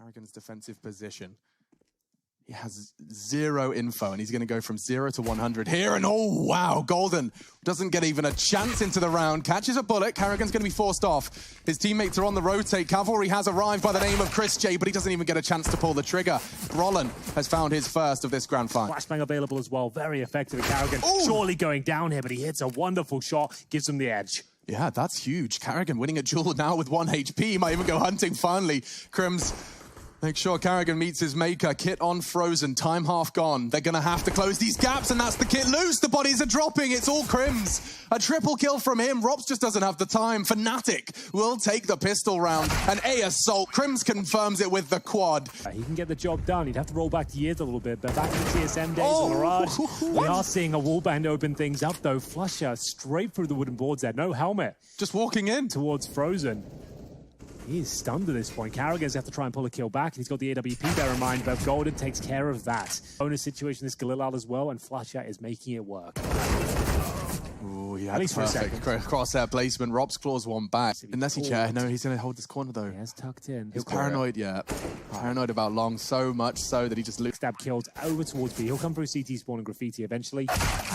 Karrigan's defensive position. He has zero info, and he's going to go from 0 to 100 here. And oh, wow, Golden doesn't get even a chance into the round. Catches a bullet. Karrigan's going to be forced off. His teammates are on the rotate. Cavalry has arrived by the name of Chris J, but he doesn't even get a chance to pull the trigger. Brollan has found his first of this grand final. Flashbang available as well. Very effective at Karrigan. Ooh. Surely going down here, but he hits a wonderful shot. Gives him the edge. Yeah, that's huge. Karrigan winning a duel now with 1 HP. He might even go hunting finally. Crims, make sure Karrigan meets his maker. Kit on frozen, time half gone. They're gonna have to close these gaps, and that's the Kit loose. The bodies are dropping, it's all Crims. A triple kill from him. Rops just doesn't have the time. Fnatic will take the pistol round. An A assault. Crims confirms it with the quad. He can get the job done. He'd have to roll back the years a little bit, but back in the TSM days of Mirage, we are seeing a wallband open things up though. Flusher straight through the wooden boards there. No helmet. Just walking in. Towards Frozen. He is stunned at this point. Karrigan's have to try and pull a kill back, and he's got the AWP there in mind, but Golden takes care of that. Bonus situation is Galilal as well, and Flusher is making it work. Ooh, he had perfect crosshair placement. Rob's claws one back. Unless he no, he's going to hold this corner though. He has tucked in. He's paranoid, paranoid about Long, so much so that he just looks. Stab killed over towards B. He'll come through CT spawn and Graffiti eventually,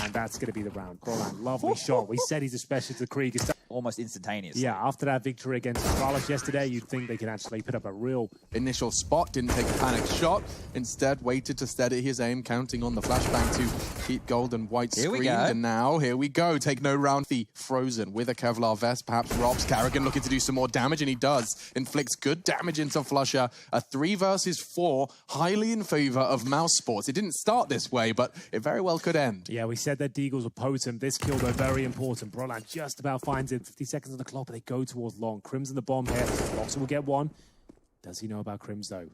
and that's going to be the round. Crawlan, lovely shot. We said he's a specialist to Krieg. Almost instantaneous. Yeah, after that victory against Astralis yesterday, you'd think they can actually put up a real initial spot, didn't take a panic shot, instead waited to steady his aim, counting on the flashbang to keep Golden white screened. And now, here we go, take no round. The Frozen with a Kevlar vest, perhaps Robs. Karrigan looking to do some more damage, and he does. Inflicts good damage into Flusher. A 3 versus 4, highly in favor of Mousesports. It didn't start this way, but it very well could end. Yeah, we said that Deagles were potent. This kill, though, very important. Brollan just about finds it. 50 seconds on the clock, but they go towards Long. Crimson the bomb here. Boxer will get one. Does he know about Crims, though?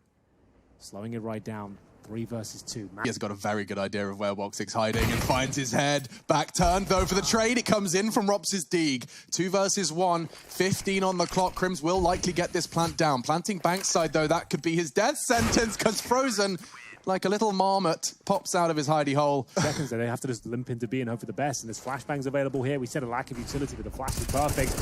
Slowing it right down. 3 versus 2. He has got a very good idea of where Woxic's hiding and finds his head. Back turned, though, for the trade. It comes in from Rops's Deeg. 2 versus 1. 15 on the clock. Crims will likely get this plant down. Planting Bankside, though, that could be his death sentence, because Frozen, like a little marmot, pops out of his hidey hole. Seconds, they have to just limp into B and hope for the best. And there's flashbangs available here. We said a lack of utility, but the flash is perfect.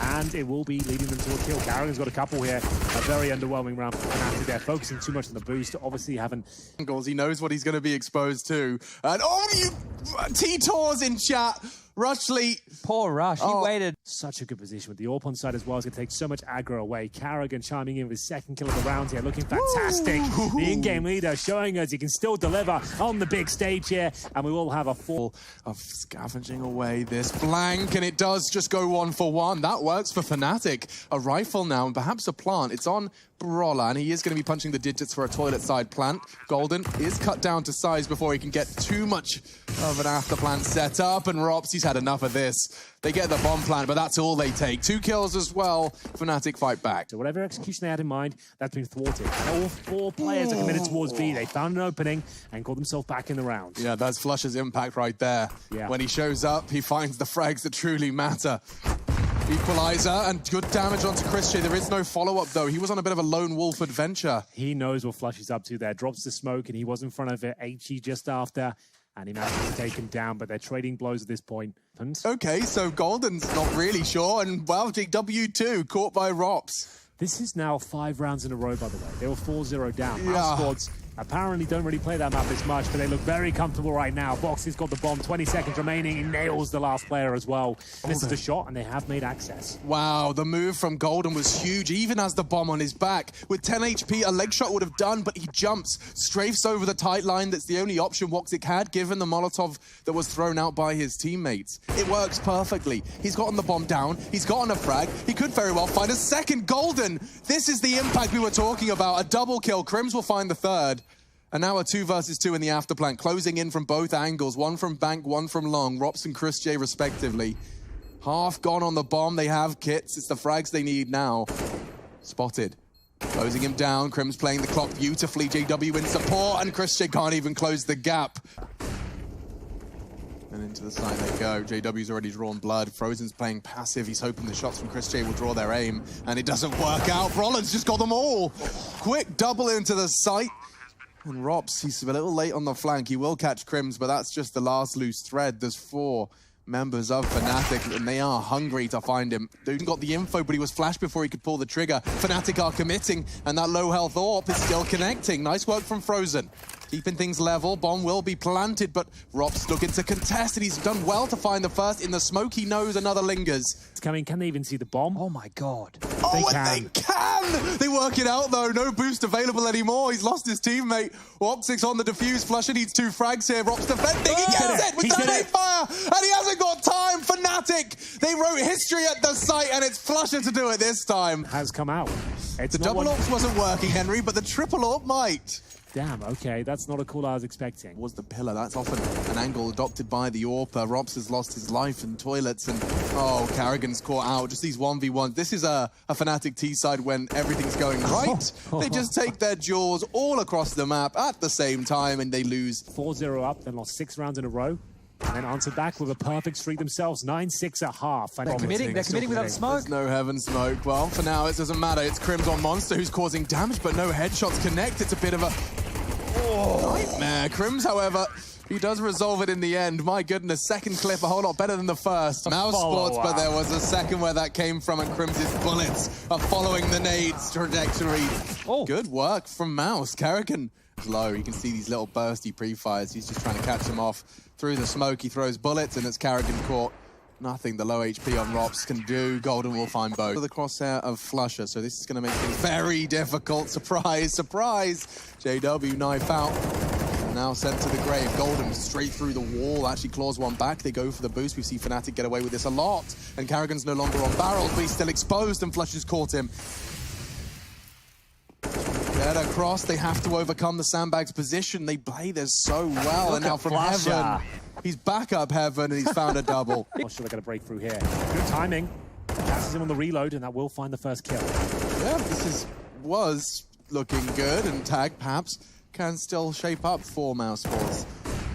And it will be leading them to a kill. Karrigan's got a couple here. A very underwhelming round for Fnatic. They're focusing too much on the boost. Obviously, haven't angles. He knows what he's going to be exposed to. And oh, you T-Tors in chat. Rushley. Poor Rush, he waited. Such a good position with the AWP on side as well. It's going to take so much aggro away. Karrigan chiming in with his 2nd kill of the round here, looking fantastic. The in-game leader showing us he can still deliver on the big stage here, and we will have a full of scavenging away this blank, and it does just go 1 for 1. That works for Fnatic. A rifle now, and perhaps a plant. It's on Brollan. He is going to be punching the digits for a toilet side plant. Golden is cut down to size before he can get too much of an after plant set up, and Rops, he's had enough of this. They get the bomb plant, but that's all they take. 2 kills as well. Fnatic fight back. So whatever execution they had in mind, that's been thwarted. And all 4 players are committed towards B. They found an opening and got themselves back in the round. Yeah, that's Flusher's impact right there. Yeah. When he shows up, he finds the frags that truly matter. Equalizer and good damage onto Chris J. There is no follow-up, though. He was on a bit of a lone wolf adventure. He knows what Flush is up to there. Drops the smoke, and he was in front of it. HE just after, and he manages to take him down, but they're trading blows at this point. Okay, so Golden's not really sure, and well, JW2 caught by Rops. This is now 5 rounds in a row, by the way. They were 4-0 down. Mousesports apparently don't really play that map this much, but they look very comfortable right now. Boxy's got the bomb, 20 seconds remaining. He nails the last player as well. This is the shot, and they have made access. Wow, the move from Golden was huge, even as the bomb on his back. With 10 HP, a leg shot would have done, but he jumps, strafes over the tight line. That's the only option Woxic had, given the Molotov that was thrown out by his teammates. It works perfectly. He's gotten the bomb down. He's gotten a frag. He could very well find a second. Golden, this is the impact we were talking about. A double kill. Crims will find the 3rd. And now a 2 versus 2 in the afterplant, closing in from both angles. 1 from Bank, 1 from Long. Rops and Chris J respectively. Half gone on the bomb. They have kits. It's the frags they need now. Spotted. Closing him down. Crims playing the clock beautifully. JW in support, and Chris J can't even close the gap. And into the side they go. JW's already drawn blood. Frozen's playing passive. He's hoping the shots from Chris J will draw their aim, and it doesn't work out. Brollan's just got them all. Quick double into the site. And Rops, he's a little late on the flank. He will catch Crims, but that's just the last loose thread. There's 4. members of Fnatic, and they are hungry to find him. They didn't got the info, but he was flashed before he could pull the trigger. Fnatic are committing, and that low health AWP is still connecting. Nice work from Frozen. Keeping things level, bomb will be planted, but Rop's looking to contest, and he's done well to find the first. In the smoke, he knows another lingers. It's coming. Can they even see the bomb? Oh my god. They can! They work it out, though. No boost available anymore. He's lost his teammate. Woxic on the defuse. Flusher needs 2 frags here. Rop's defending. He gets it with the fire, and he hasn't got time. Fnatic, they wrote history at the site, and it's Flusher to do it this time. Has come out. It's the double AWP wasn't working, Henry, but the triple AWP might. Damn, okay, that's not a call I was expecting. Was the pillar. That's often an angle adopted by the AWPer. Rops has lost his life in toilets, and oh, Karrigan's caught out. Just these 1v1s. This is a Fnatic T side when everything's going right. They just take their jaws all across the map at the same time, and they lose. 4-0 up, then lost 6 rounds in a row. And then answered back with a perfect streak themselves, 9-6 at half. They're committing without smoke. There's no heaven smoke. Well, for now, it doesn't matter. It's Crims on Monster who's causing damage, but no headshots connect. It's a bit of a nightmare. Crims, however, he does resolve it in the end. My goodness, second clip, a whole lot better than the first. Mousesports, but there was a second where that came from, and Crims' bullets are following the nade's trajectory. Good work from Mouse. Karrigan is low. You can see these little bursty pre-fires. He's just trying to catch them off through the smoke. He throws bullets, and it's Karrigan caught. Nothing the low HP on Rops can do. Golden will find both. For the crosshair of Flusher, so this is going to make things very difficult. Surprise, surprise. JW knife out. Now sent to the grave. Golden straight through the wall. Actually claws one back. They go for the boost. We see Fnatic get away with this a lot. And Karrigan's no longer on barrels, but he's still exposed, and Flusher's caught him. Get across. They have to overcome the sandbag's position. They play this so well. And now from Heaven, he's back up Heaven, and he's found a double. Not sure they're going to break through here. Good timing. Passes him on the reload, and that will find the first kill. Yeah, this was looking good, and Tag perhaps can still shape up for Mousesports.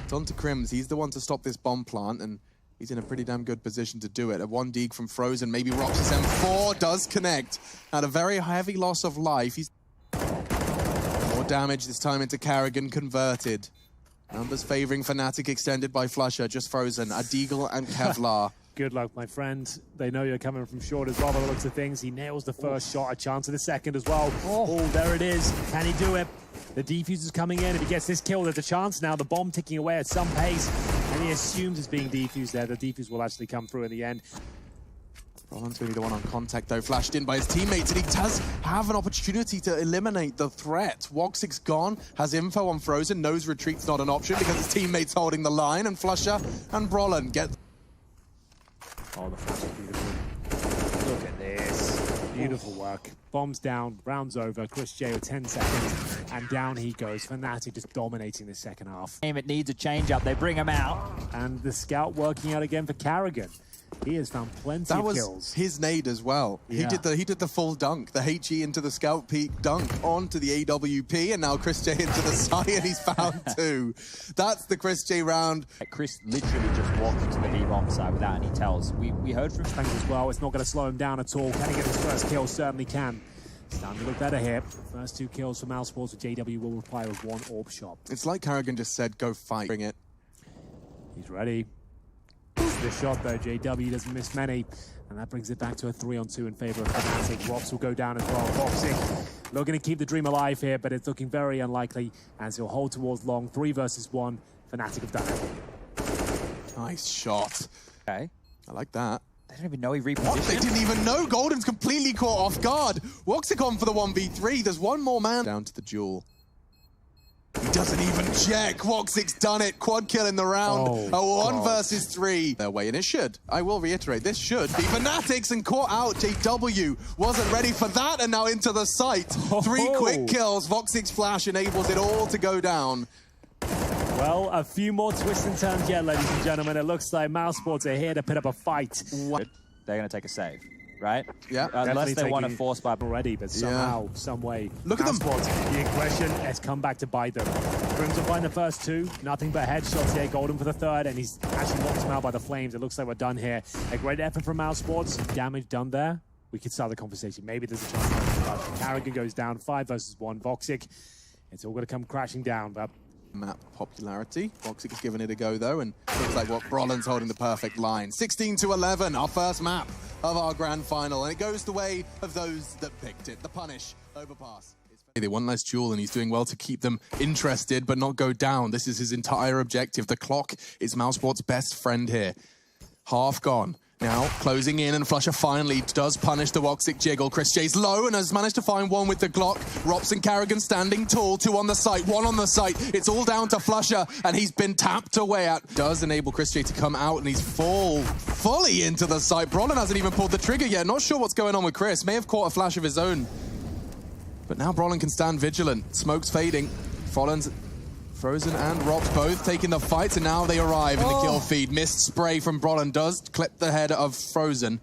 It's on to Crims. He's the one to stop this bomb plant, and he's in a pretty damn good position to do it. A 1 deke from Frozen, maybe Rops' M4 does connect. At a very heavy loss of life. He's more damage this time into Karrigan, converted. Numbers favoring Fnatic, extended by Flusher, just Frozen, a Deagle and Kevlar. Good luck, my friend. They know you're coming from short as well by the looks of things. He nails the first shot, a chance of the second as well. Oh, there it is. Can he do it? The defuse is coming in. If he gets this kill, there's a chance now. The bomb ticking away at some pace, and he assumes it's being defused there. The defuse will actually come through in the end. Roland's going to be the one on contact, though, flashed in by his teammates, and he does have an opportunity to eliminate the threat. Woxic's gone, has info on Frozen, knows retreat's not an option because his teammate's holding the line, and Flusher and Brolin get... Oh, the flash is beautiful. Look at this. Beautiful work. Bombs down, rounds over. Chris J with 10 seconds, and down he goes. Fnatic just dominating the second half. It needs a change-up. They bring him out. And the scout working out again for Karrigan. He has found plenty of kills. That was his nade as well. Yeah. He did the full dunk, the HE into the scout peak dunk onto the AWP, and now Chris J into the side, and he's found 2. That's the Chris J round. Chris literally just walked into the B-bomb side without any tells. We heard from Spank as well. It's not going to slow him down at all. Can he get his first kill? Certainly can. Starting to look better here. First 2 kills for Mousesports, with JW will reply with 1 AWP shot. It's like Karrigan just said, go fight. Bring it. He's ready. The shot though, JW doesn't miss many, and that brings it back to a 3-on-2 in favor of Fnatic. Rops will go down as well. Woxic looking to keep the dream alive here, but it's looking very unlikely as he'll hold towards long. 3 versus 1. Fnatic have done it. Nice shot. Okay. I like that. They don't even know he repositioned. What? They didn't even know. Golden's completely caught off guard. Woxic on for the 1v3. There's one more man. Down to the duel. He doesn't even check. Woxic's done it. Quad kill in the round. A 1 versus 3. Their way, and it should. I will reiterate, this should be Fnatic's, and caught out. JW wasn't ready for that, and now into the site. 3 quick kills. Woxic's flash enables it all to go down. Well, a few more twists and turns yet, ladies and gentlemen. It looks like Mousesports are here to put up a fight. They're going to take a save, right? Yeah. Unless they want to force by already, but somehow, some way. Look at them. The aggression has come back to bite them. Crims will find the first 2. Nothing but headshots here. Golden for the 3rd, and he's actually knocked him out by the flames. It looks like we're done here. A great effort from Mousesports. Damage done there. We could start the conversation. Maybe there's a chance. Karrigan goes down. 5 versus 1. Woxic. It's all going to come crashing down, but Map popularity. Voxic has given it a go though, and looks like what Brolin's holding the perfect line. 16-11, our first map of our grand final, and it goes the way of those that picked it. The punish overpass. They want less duel, and he's doing well to keep them interested but not go down. This is his entire objective. The clock is Mousesports' best friend here. Half gone. Now closing in, and Flusha finally does punish the Voxic jiggle. chrisJ low and has managed to find one with the Glock. Rops and Karrigan standing tall, 2 on the site, 1 on the site. It's all down to Flusha, and he's been tapped away at. Does enable chrisJ to come out, and he's fully into the site. Brolin hasn't even pulled the trigger yet. Not sure what's going on with Chris. May have caught a flash of his own. But now Brolin can stand vigilant. Smoke's fading. Frozen and Rops both taking the fights, and now they arrive in the kill feed. Missed spray from Brolin does clip the head of Frozen.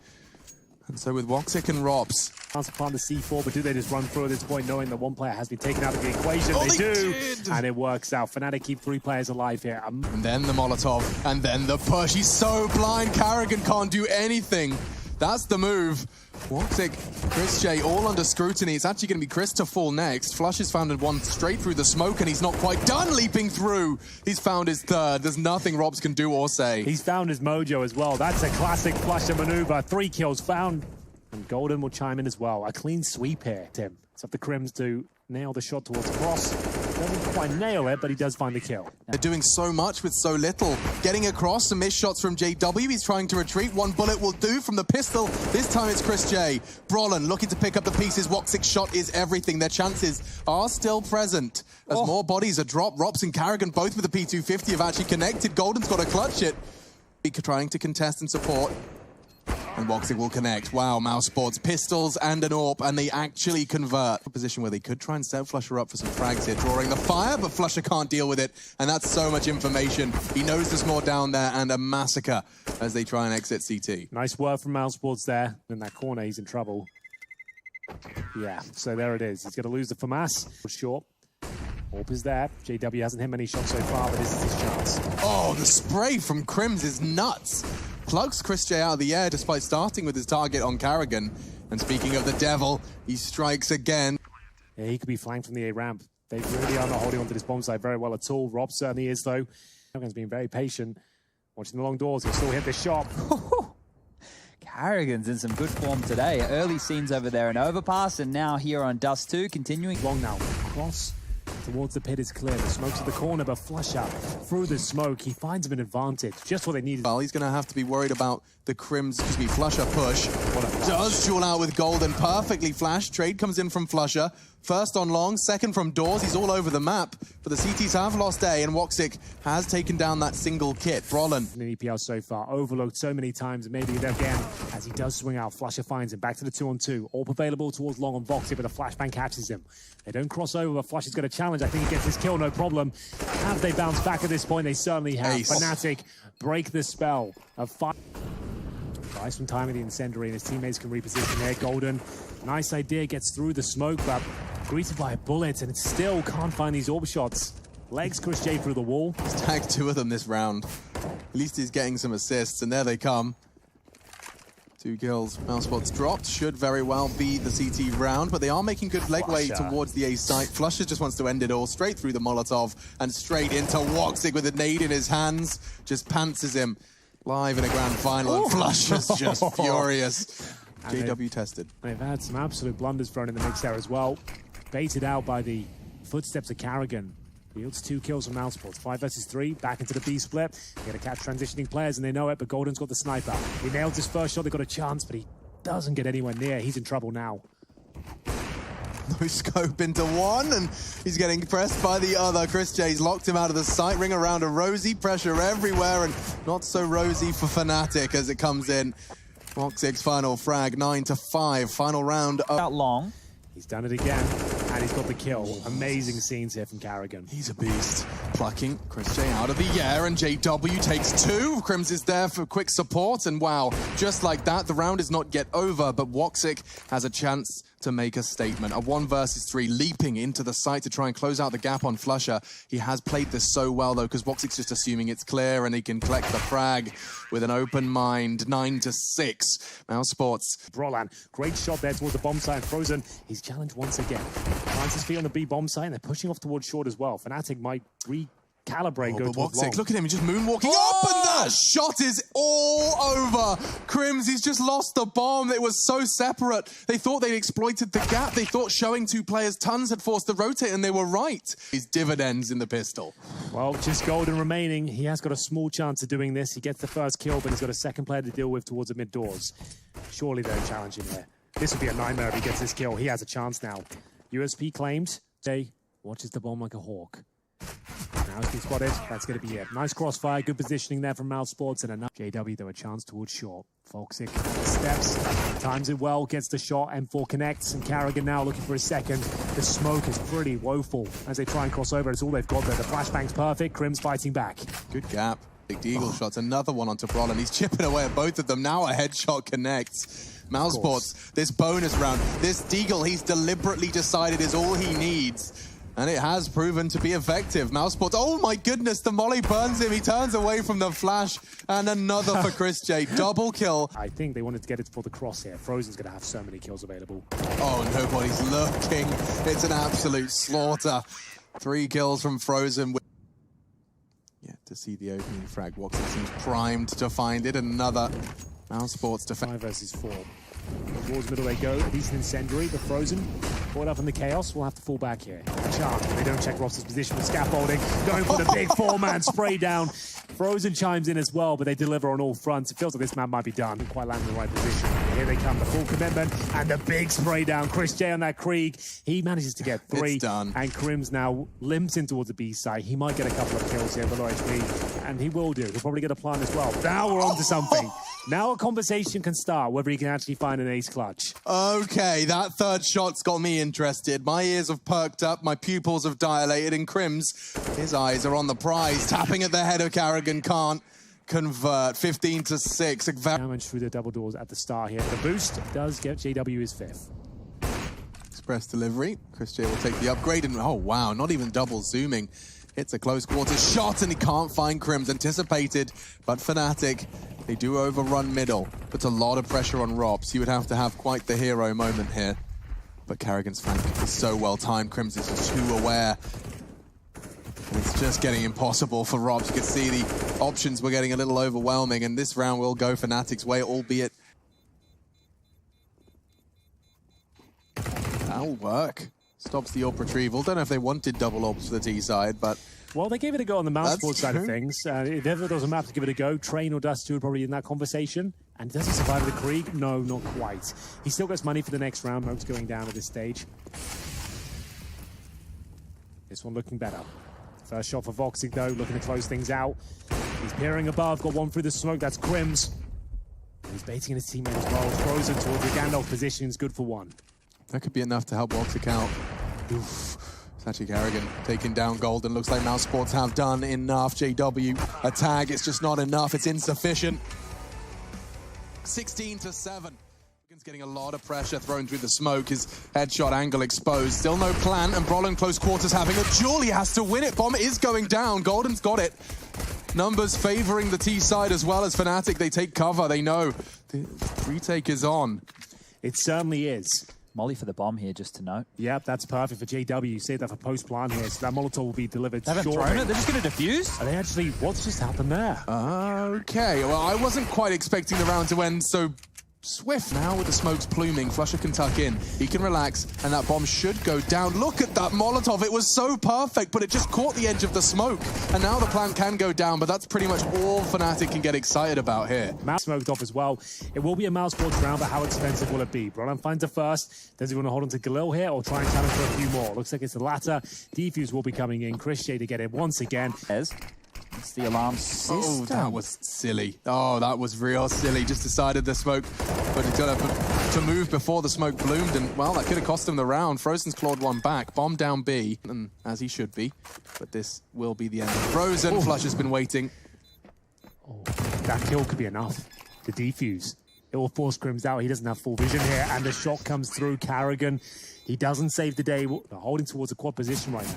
And so with Voxic and Rops. Chance to plant the C4, but do they just run through at this point knowing that one player has been taken out of the equation? Oh, they do! did. And it works out. Fnatic keep 3 players alive here. And then the Molotov, and then the push. He's so blind, Karrigan can't do anything. That's the move. Voxic, chrisJ all under scrutiny. It's actually going to be Chris to fall next. Flush has found one straight through the smoke, and he's not quite done leaping through. He's found his third. There's nothing Robs can do or say. He's found his mojo as well. That's a classic Flusha maneuver. 3 kills found. And Golden will chime in as well. A clean sweep here, Tim. It's up the Crims to nail the shot towards Cross. Doesn't quite nail it, but he does find the kill. They're doing so much with so little. Getting across, some missed shots from JW. He's trying to retreat. 1 bullet will do from the pistol. This time it's chrisJ. Brolin looking to pick up the pieces. Voxic's shot is everything. Their chances are still present. As more bodies are dropped, Rops and Karrigan, both with the P250, have actually connected. Golden's got to clutch it. Trying to contest and support. And Voxic will connect. Wow, Mousesports, pistols and an AWP, and they actually convert. A position where they could try and set Flusha up for some frags here, drawing the fire, but Flusha can't deal with it, and that's so much information. He knows there's more down there, and a massacre as they try and exit CT. Nice work from Mousesports there. In that corner, he's in trouble. Yeah, so there it is. He's going to lose the FAMAS. Short. AWP is there. JW hasn't hit many shots so far, but this is his chance. Oh, the spray from Crims is nuts. Plugs chrisJ out of the air despite starting with his target on Karrigan. And speaking of the devil, he strikes again. Yeah, he could be flanked from the A ramp. They really are not holding onto this bomb site very well at all. Rob certainly is, though. Karrigan's been very patient. Watching the long doors, he'll still hit the shot. Karrigan's in some good form today. Early scenes over there in Overpass, and now here on Dust 2, continuing. Long now. Cross towards the pit is clear. The smoke's at the corner, but Flusha through the smoke. He finds him an advantage. Just what they needed. Well, he's going to have to be worried about the Crims, Flusha push. Does duel out with Golden. Perfectly flashed. Trade comes in from Flusha. First on long, second from doors. He's all over the map. But the CTs have lost A, and Voxic has taken down that single kit. Brolin. In EPL so far, overlooked so many times. Maybe again, as he does swing out, Flusha finds him. Back to the 2-on-2. All available towards long on Voxic, but the flashbang catches him. They don't cross over, but Flusha's got a challenge. I think he gets his kill, no problem. Have they bounced back at this point? They certainly have. Ace. Fnatic break the spell of 5. Buys some time in the incendiary, and his teammates can reposition there. Golden, nice idea, gets through the smoke, but greeted by a bullet, and still can't find these AWP shots. Legs chrisJ through the wall. He's tagged 2 of them this round. At least he's getting some assists, and there they come. 2 kills. Mousesports dropped. Should very well be the CT round, but they are making good legway towards the A site. Flusha just wants to end it all straight through the Molotov and straight into Voxic with a nade in his hands. Just pantsers him live in a grand final, and Flusha's just furious. JW tested. They've had some absolute blunders thrown in the mix there as well. Baited out by the footsteps of Karrigan. Yields 2 kills from Mousesports. 5 versus 3, back into the B split. They got to catch transitioning players, and they know it, but Golden's got the sniper. He nails his first shot, they got a chance, but he doesn't get anywhere near. He's in trouble now. No scope into one, and he's getting pressed by the other. chrisJ's locked him out of the sight. Ring around a rosy, pressure everywhere, and not so rosy for Fnatic as it comes in. Voxic's final frag, 9-5. Final round. Out long. He's done it again, and he's got the kill. Amazing scenes here from Karrigan. He's a beast. Plucking chrisJ out of the air, and JW takes 2. Crims is there for quick support, and wow, just like that, the round is not yet over, but Voxic has a chance to make a statement. A 1 versus 3, leaping into the site to try and close out the gap on Flusha. He has played this so well, though, because Voxic's just assuming it's clear, and he can collect the frag with an open mind. 9-6. Mousesports. Brolin, great shot there towards the bomb site. Frozen, he's challenged once again. Finds his feet on the B bomb site, and they're pushing off towards short as well. Fnatic might calibrate, go towards long. Look at him, he's just moonwalking up, and that shot is all over. Crims, he's just lost the bomb. It was so separate. They thought they'd exploited the gap. They thought showing two players tons had forced the rotate, and they were right. His dividends in the pistol. Well, just golden remaining. He has got a small chance of doing this. He gets the first kill, but he's got a second player to deal with towards the mid doors. Surely they're challenging here. This would be a nightmare if he gets this kill. He has a chance now. USP claimed. Jay watches the bomb like a hawk. Now he's been spotted. That's going to be it. Nice crossfire. Good positioning there from Mousesports. And enough. JW, though, a chance towards short. Foxic steps. Times it well. Gets the shot. M4 connects. And Carrigan now looking for a second. The smoke is pretty woeful as they try and cross over. It's all they've got there. The flashbang's perfect. Crims fighting back. Good gap. Big Deagle shots. Another one onto Brolin. He's chipping away at both of them. Now a headshot connects. Mousesports, this bonus round, this Deagle he's deliberately decided is all he needs. And it has proven to be effective. Mousesports, oh my goodness, the molly burns him. He turns away from the flash. And another for Chris J. Double kill. I think they wanted to get it for the cross here. Frozen's going to have so many kills available. Oh, nobody's looking. It's an absolute slaughter. 3 kills from Frozen. Yeah, to see the opening frag. Woxic seems primed to find it. Another Mousesports defense. 5 versus 4. Towards middle they go. A decent incendiary, but Frozen caught up in the chaos. We'll have to fall back here. Chance. They don't check Ross's position with scaffolding. Going for the big 4-man spray down. Frozen chimes in as well, but they deliver on all fronts. It feels like this map might be done. Didn't quite land in the right position. Here they come, the full commitment and the big spray down. Chris J on that Krieg. He manages to get 3. It's done. And Crims now limps in towards the B side. He might get a couple of kills here below HP, and he will do. He'll probably get a plant as well. Now we're on to something. Now a conversation can start, whether he can actually find an ace clutch. Okay, that third shot's got me interested. My ears have perked up, my pupils have dilated, and Crims, his eyes are on the prize. Tapping at the head of Carrigan, can't convert. 15-6. Damage through the double doors at the start here. The boost does get JW his 5th. Express delivery. Chris J will take the upgrade, and oh wow, not even double zooming. Hits a close quarter shot, and he can't find Crims. Anticipated, but Fnatic, they do overrun middle. Puts a lot of pressure on Robs. He would have to have quite the hero moment here. But Carrigan's flank is so well timed. Crims is just too aware. And it's just getting impossible for Robs. You can see the options were getting a little overwhelming, and this round will go Fnatic's way, albeit that'll work. Stops the AWP retrieval. Don't know if they wanted double AWPs for the T side, but... Well, they gave it a go on the Mousesports side of things. If ever there was a map to give it a go, Train or Dust 2 would probably be in that conversation. And does he survive the Krieg? No, not quite. He still gets money for the next round. Moat's going down at this stage. This one looking better. First shot for Voxic, though, looking to close things out. He's peering above, got one through the smoke. That's Crims. He's baiting his teammate as well. Frozen towards the Gandalf position is good for 1. That could be enough to help Voxic out. Oof. It's actually Carrigan taking down Golden. Looks like Mousesports have done enough. JW, a tag. It's just not enough. It's insufficient. 16-7. Getting a lot of pressure thrown through the smoke. His headshot angle exposed. Still no plan, and Brolin close quarters having a duel. He has to win it. Bomb is going down. Golden's got it. Numbers favoring the T side as well as Fnatic. They take cover. They know the retake is on. It certainly is. Molly for the bomb here, just to note. Yep, that's perfect for JW. You say that for post-plan here, so that Molotov will be delivered They haven't thrown it? They're just going to defuse? Are they actually... What's just happened there? Okay, well, I wasn't quite expecting the round to end so swift. Now with the smokes pluming, Flusher can tuck in. He can relax, and that bomb should go down. Look at that Molotov. It was so perfect, but it just caught the edge of the smoke. And now the plant can go down, but that's pretty much all Fnatic can get excited about here. Mouse smoked off as well. It will be a Mousesports round, but how expensive will it be? Brolin finds a first. Does he want to hold on to Galil here or try and challenge for a few more? Looks like it's the latter. Defuse will be coming in. Chris J to get it once again. It's the alarm system. Oh, that was silly. Oh, that was real silly. Just decided the smoke, but he's got to move before the smoke bloomed, and, well, that could have cost him the round. Frozen's clawed one back. Bomb down B, and as he should be. But this will be the end. Frozen, oh. Flush has been waiting. Oh, that kill could be enough. The defuse. It will force Crims out. He doesn't have full vision here, and the shot comes through. Carrigan, he doesn't save the day. They're holding towards a quad position right now.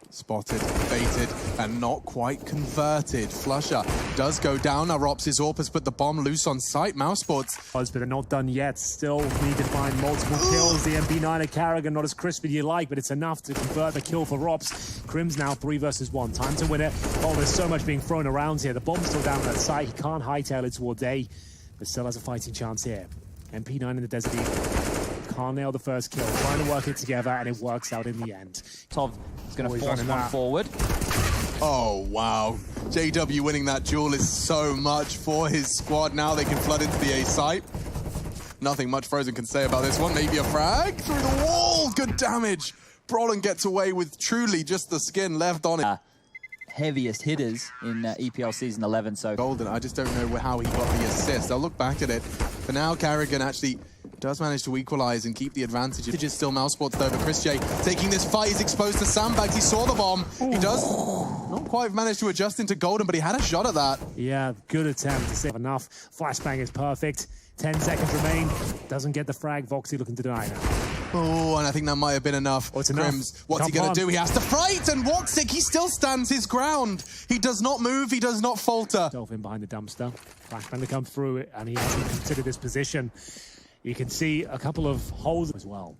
Spotted, baited, and not quite converted. Flusher does go down. Now Rops' AWP has put the bomb loose on site. Mousesports. But they're not done yet. Still need to find multiple kills. The MP9 of Carrigan, not as crisp as you like, but it's enough to convert the kill for Rops. Crim's now 3 versus 1. Time to win it. Oh, there's so much being thrown around here. The bomb's still down on that site. He can't hightail it towards A, but still has a fighting chance here. MP9 in the Desert Eagle. Can't nail the first kill. Trying to work it together, and it works out in the end. Tov is going to force one forward. Oh, wow. JW winning that duel is so much for his squad. Now they can flood into the A site. Nothing much Frozen can say about this one. Maybe a frag through the wall. Good damage. Brolin gets away with truly just the skin left on it. Heaviest hitters in EPL Season 11. So Golden, I just don't know how he got the assist. I'll look back at it. But now Carrigan actually does manage to equalize and keep the advantage. It is still Mousesports though, but Chris J taking this fight. He's exposed to sandbags. He saw the bomb. He does not quite manage to adjust into Golden, but he had a shot at that. Yeah, good attempt to save enough. Flashbang is perfect. 10 seconds remain. Doesn't get the frag. Voxy looking to deny now. Oh, and I think that might have been enough. Oh, it's enough. Crims, what's he going to do? He has to fight, and Woxic, he still stands his ground. He does not move, he does not falter. Dolphin behind the dumpster. Flashbang to come through it, and he hasn't considered this position. You can see a couple of holes as well.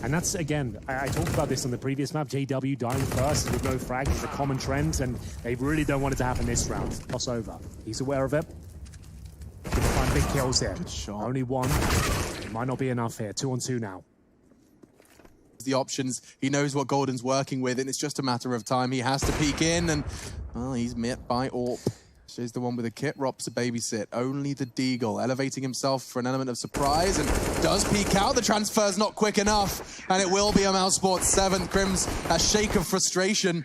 And that's, again, I talked about this on the previous map. JW dying first with no frag is a common trend, and they really don't want it to happen this round. Cross over. He's aware of it. Gonna find big kills here. Good shot. Only one. It might not be enough here. 2 on 2 now. The options, he knows what Golden's working with, and it's just a matter of time. He has to peek in, and, well, he's met by AWP. She's the one with a kit, Rops a babysit. Only the Deagle, elevating himself for an element of surprise, and does peek out. The transfer's not quick enough, and it will be a Mousesports 7th. Crims, a shake of frustration.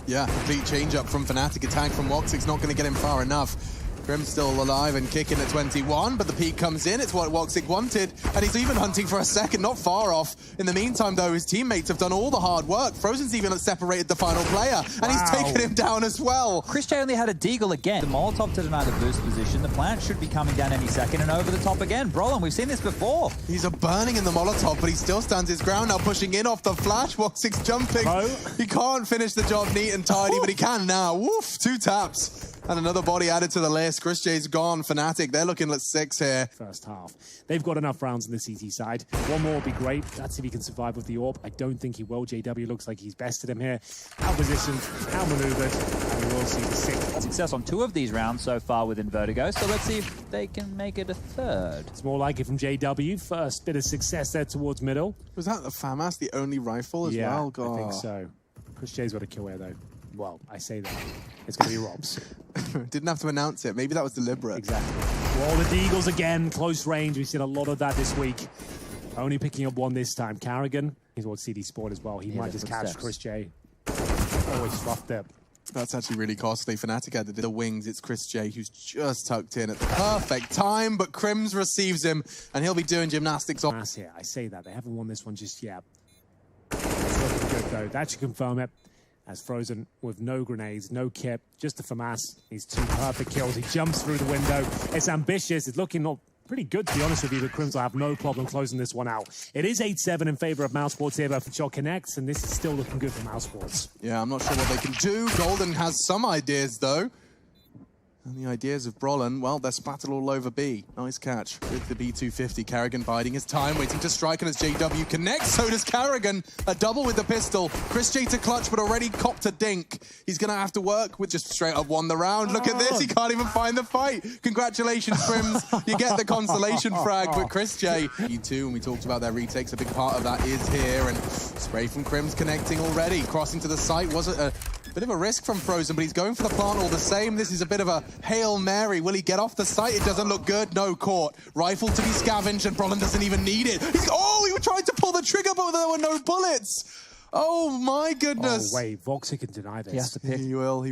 Yeah, complete change-up from Fnatic. Attack from Woxic's not going to get him far enough. Grim's still alive and kicking at 21, but the peak comes in. It's what Woxic wanted, and he's even hunting for a second, not far off. In the meantime, though, his teammates have done all the hard work. Frozen's even separated the final player, and he's taken him down as well. Chris J only had a Deagle again. The Molotov to deny the boost position. The plant should be coming down any second, and over the top again. Brolin, we've seen this before. He's a burning in the Molotov, but he still stands his ground now, pushing in off the flash. Woxic's jumping. He can't finish the job neat and tidy, but he can now. Woof, 2 taps. And another body added to the list. Chris J's gone. Fnatic, they're looking at 6 here. First half. They've got enough rounds on the CT side. One more would be great. That's if he can survive with the AWP. I don't think he will. JW looks like he's bested him here. Outpositioned, outmaneuvered, and we will see the 6th. Success on 2 of these rounds so far within Vertigo, so let's see if they can make it a 3rd. It's more like it from JW. First bit of success there towards middle. Was that the FAMAS, the only rifle as well? I think so. Chris J's got a kill here, though. Well, I say that. It's going to be Robs. Didn't have to announce it. Maybe that was deliberate. Exactly. Well, the Deagles again, close range. We've seen a lot of that this week. Only picking up 1 this time. Carrigan, he's on CD Sport as well. He might just catch Chris J. Always roughed up. That's actually really costly. Fnatic had the wings. It's Chris J who's just tucked in at the perfect time, but Crims receives him, and he'll be doing gymnastics on. Here, I say that. They haven't won this one just yet. It's looking good, though. That should confirm it. As Frozen with no grenades, no kit, just a FAMAS. He's 2 perfect kills. He jumps through the window. It's ambitious. It's looking not pretty good, to be honest with you, but Crims will have no problem closing this one out. It is 8-7 in favor of Mousesports here, but Shot connects, and this is still looking good for Mousesports. Yeah, I'm not sure what they can do. Golden has some ideas, though. And the ideas of Brolin, well, they're splattered all over B. Nice catch with the B250. Carrigan biding his time, waiting to strike, and as JW connects, so does Carrigan. A double with the pistol. Chris J to clutch, but already copped a dink. He's going to have to work with just straight up won the round. Look at this, he can't even find the fight. Congratulations, Crims. You get the consolation frag, but Chris J. U2, and we talked about their retakes, a big part of that is here, and spray from Crims connecting already. Crossing to the site, wasn't a bit of a risk from Frozen, but he's going for the plant all the same. This is a bit of a Hail Mary. Will he get off the site? It doesn't look good. No, caught. Rifle to be scavenged, and Brolin doesn't even need it. He was trying to pull the trigger, but there were no bullets. Oh, my goodness. Oh, wait. Voxy can deny this. He has to pick. He will.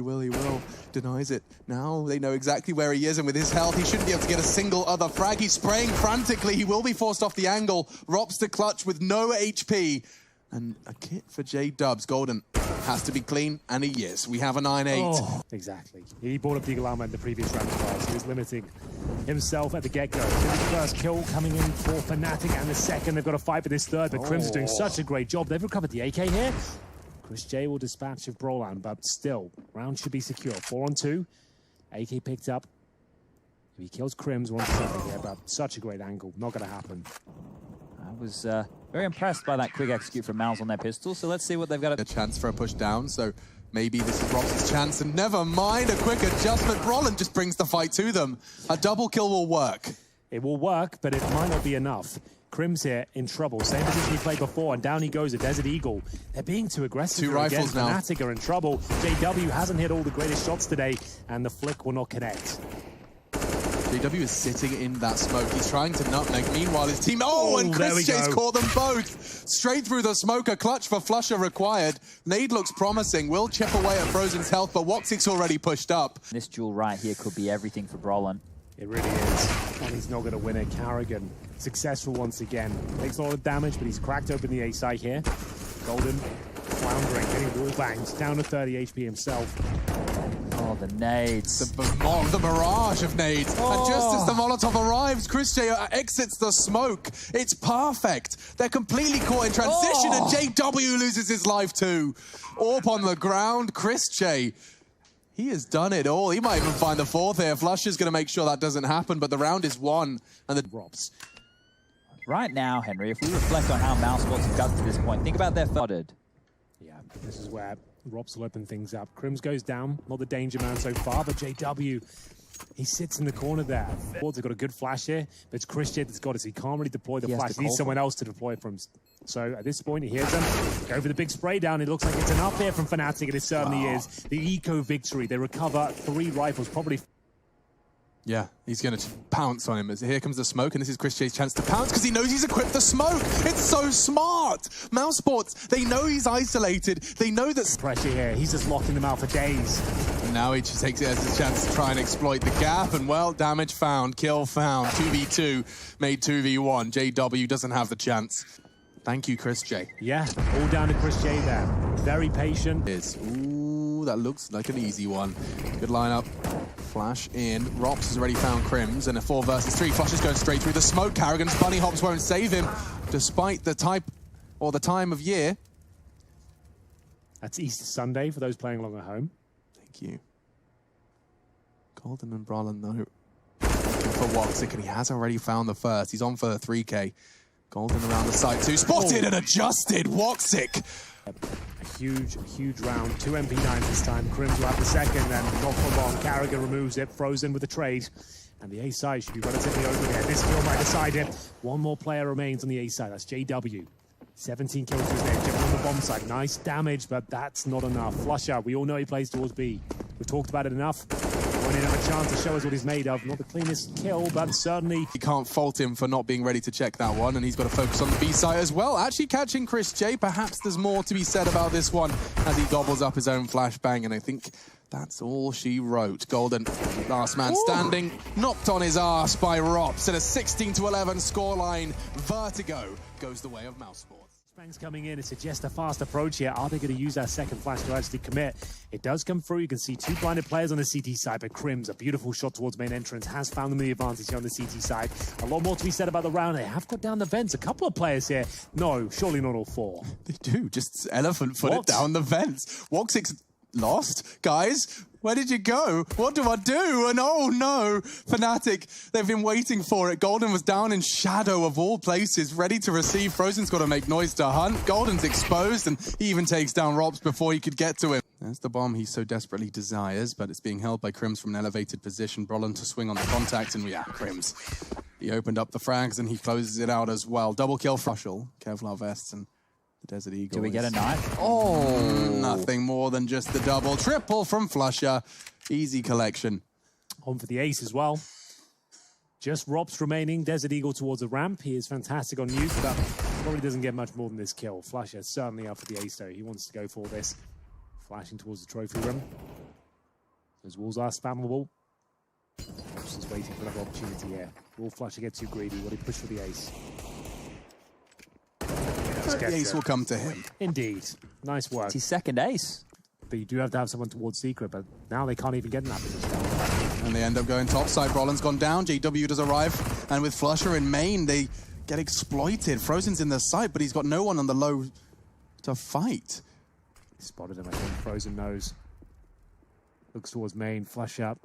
Denies it. Now they know exactly where he is, and with his health, he shouldn't be able to get a single other frag. He's spraying frantically. He will be forced off the angle. Rops to clutch with no HP. And a kit for J-Dubs. Golden has to be clean, and he is. We have a 9-8. Oh, exactly. He brought up the Eagle Armor in the previous round as well, so he was limiting himself at the get-go. The first kill coming in for Fnatic, and the second they've got to fight for this 3rd, but Crims is doing such a great job. They've recovered the AK here. Chris J will dispatch of Brolan, but still, round should be secure. 4-on-2. AK picked up. If he kills Crims, we're on to something here, but such a great angle. Not going to happen. I was very impressed by that quick execute from Mouse on their pistol, so let's see what they've got. A chance for a push down, so maybe this is Rob's chance, and never mind, a quick adjustment. Brolan just brings the fight to them. A double kill will work. It will work, but it might not be enough. Crims here in trouble. Same position he played before, and down he goes, a Desert Eagle. They're being too aggressive. Two rifles now. Fnatic are in trouble. JW hasn't hit all the greatest shots today, and the flick will not connect. JW is sitting in that smoke. He's trying to nutmeg. Meanwhile, his team... Oh, and Chris J's caught them both. Straight through the smoke. A clutch for Flusher required. Nade looks promising. Will chip away at Frozen's health, but Woxic's already pushed up. This duel right here could be everything for Brolan. It really is. And he's not going to win it. Carrigan, successful once again. Takes a lot of damage, but he's cracked open the A site here. Golden, floundering, getting wall bangs. Down to 30 HP himself. Oh, the nades. The barrage of nades. Oh. And just as the Molotov arrives, Chris J exits the smoke. It's perfect. They're completely caught in transition, and JW loses his life too. Orp on the ground. Chris J, he has done it all. He might even find the fourth here. Flusher's going to make sure that doesn't happen, but the round is won. And the Robs. Right now, Henry, if we reflect on how Mousesports have got to this point, think about their flooded. Yeah, this is where Robs will open things up. Crims goes down, not the danger man so far, but JW, he sits in the corner there. They've got a good flash here, but it's Chris J that's got it, so he can't really deploy the flash. He needs someone else to deploy it from. So at this point, he hears them go for the big spray down. It looks like it's enough here from Fnatic, and it certainly is. The eco victory. They recover 3 rifles, probably. Yeah, he's going to pounce on him. As here comes the smoke, and this is Chris J's chance to pounce because he knows he's equipped the smoke. It's so smart. Mousesports, they know he's isolated. They know that... Pressure here. He's just locking them out for days. And now he just takes it as a chance to try and exploit the gap. And, well, damage found, kill found. 2v2 made 2v1. JW doesn't have the chance. Thank you, Chris J. Yeah, all down to Chris J there. Very patient. Ooh, that looks like an easy one. Good lineup. Flash in. Rops has already found Crims, and a 4 versus 3. Flush is going straight through the smoke. Carrigan's bunny hops won't save him, despite the type or the time of year. That's Easter Sunday for those playing along at home. Thank you. Golden and Brolan, though, looking for Woxic, and he has already found the first. He's on for the 3K. Golden around the side too. Spotted and adjusted. Woxic. A huge round. 2 MP9s this time. Crims will have the second, and not for long. Carrigan removes it. Frozen with the trade. And the A side should be relatively open here. This kill might decide it. One more player remains on the A side. That's JW. 17 kills to his name. Jumping on the bomb side. Nice damage, but that's not enough. Flusher, we all know he plays towards B. We've talked about it enough. He didn't have a chance to show us what he's made of. Not the cleanest kill, but certainly... You can't fault him for not being ready to check that one, and he's got to focus on the B side as well. Actually catching Chris J. Perhaps there's more to be said about this one as he gobbles up his own flashbang, and I think that's all she wrote. Golden, last man standing, knocked on his ass by Rops at a 16-11 scoreline. Vertigo goes the way of Mousesports. Bangs coming in, it suggests a fast approach here. Are they going to use that second flash to actually commit? It does come through. You can see 2 blinded players on the CT side, but Crims, a beautiful shot towards main entrance, has found them the advantage here on the CT side. A lot more to be said about the round. They have got down the vents. A couple of players here. No, surely not all 4. They do, just elephant footed down the vents. Woxic's lost. Guys, where did you go? What do I do? And oh no, Fnatic, they've been waiting for it. Golden was down in shadow of all places, ready to receive. Frozen's got to make noise to hunt. Golden's exposed, and he even takes down Robs before he could get to him. There's the bomb he so desperately desires, but it's being held by Crims from an elevated position. Brolan to swing on the contact, and yeah, Crims. He opened up the frags, and he closes it out as well. Double kill for Rushel, Kevlar vests, and the Desert Eagle. Do we get a knife? Oh, nothing more than just the double. Triple from Flusher. Easy collection. On for the ace as well. Just Robs remaining. Desert Eagle towards the ramp. He is fantastic on use, but probably doesn't get much more than this kill. Flusher certainly up for the ace, though. He wants to go for this. Flashing towards the trophy room. Those walls are spammable. Just waiting for another opportunity here. Will Flusher get too greedy? Will he push for the ace? The ace will come to him. Indeed. Nice work. It's his second ace. But you do have to have someone towards secret, but now they can't even get in that position. And they end up going topside. Brolan's gone down. JW does arrive. And with Flusher in main, they get exploited. Frozen's in the site, but he's got no one on the low to fight. Spotted him, I think. Frozen knows. Looks towards main, flush up.